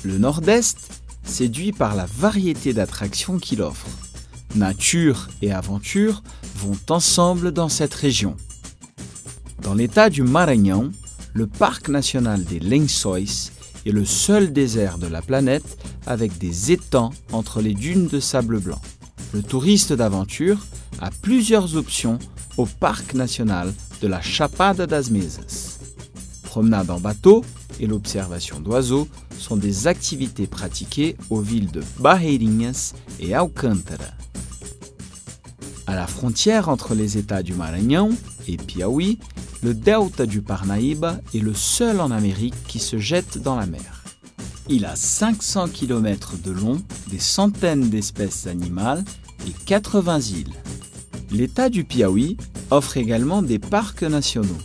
Le Nord-Est séduit par la variété d'attractions qu'il offre. Nature et aventure vont ensemble dans cette région. Dans l'état du Maranhão, le parc national des Lençóis est le seul désert de la planète avec des étangs entre les dunes de sable blanc. Le touriste d'aventure a plusieurs options au parc national de la Chapada das Mesas. Promenade en bateau et l'observation d'oiseaux sont des activités pratiquées aux villes de Barreirinhas et Alcântara. À la frontière entre les États du Maranhão et Piauí, le delta du Parnaíba est le seul en Amérique qui se jette dans la mer. Il a 500 km de long, des centaines d'espèces animales et 80 îles. L'État du Piauí offre également des parcs nationaux.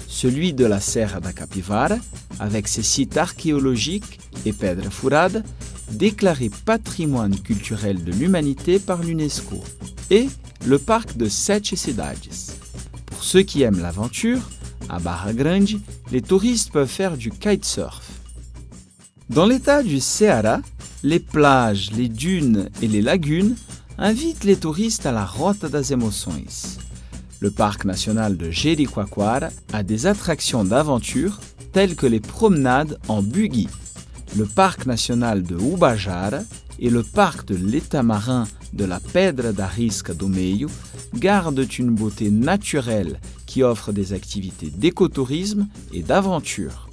Celui de la Serra da Capivara, avec ses sites archéologiques et Pedra Furada, déclaré patrimoine culturel de l'humanité par l'UNESCO, et le parc de Sete Cidades. Pour ceux qui aiment l'aventure, à Barra Grande, les touristes peuvent faire du kitesurf. Dans l'état du Ceará, les plages, les dunes et les lagunes invitent les touristes à la Rota das Emoções. Le parc national de Jericoacoara a des attractions d'aventure telles que les promenades en buggy. Le parc national de Ubajara et le parc de l'état marin de la Pedra da Risca do Meio gardent une beauté naturelle qui offre des activités d'écotourisme et d'aventure.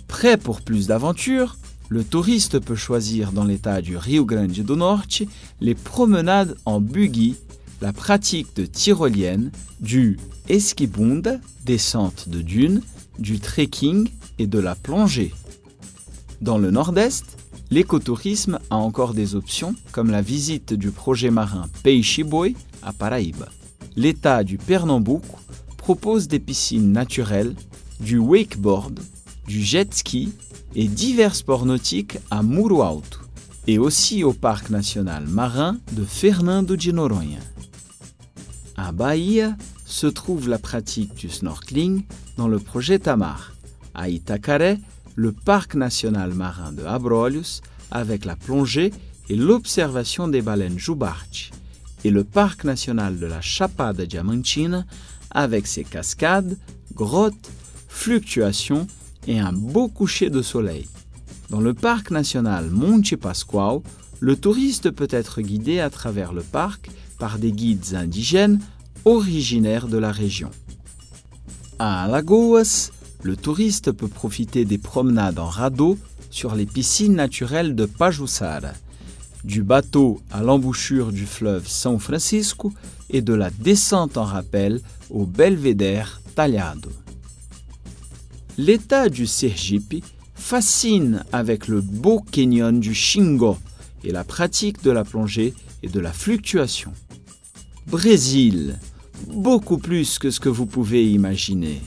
Prêt pour plus d'aventures, le touriste peut choisir dans l'état du Rio Grande do Norte les promenades en buggy, la pratique de tyrolienne, du esquibunda, descente de dunes, du trekking et de la plongée. Dans le Nord-Est, l'écotourisme a encore des options comme la visite du projet marin Peixe-Boi à Paraíba. L'état du Pernambouco propose des piscines naturelles, du wakeboard, du jet ski et divers sports nautiques à Muro Alto, et aussi au parc national marin de Fernando de Noronha. À Bahia se trouve la pratique du snorkeling dans le projet Tamar. À Itacaré, le parc national marin de Abrolhos avec la plongée et l'observation des baleines jubarte, et le parc national de la Chapada Diamantina avec ses cascades, grottes, fluctuations et un beau coucher de soleil. Dans le parc national Monte Pascoal, le touriste peut être guidé à travers le parc par des guides indigènes originaires de la région. À Alagoas, le touriste peut profiter des promenades en radeau sur les piscines naturelles de Pajuçara, du bateau à l'embouchure du fleuve São Francisco et de la descente en rappel au belvédère Talhado. L'état du Sergipe fascine avec le beau canyon du Xingó et la pratique de la plongée et de la fluctuation. Brésil, beaucoup plus que ce que vous pouvez imaginer.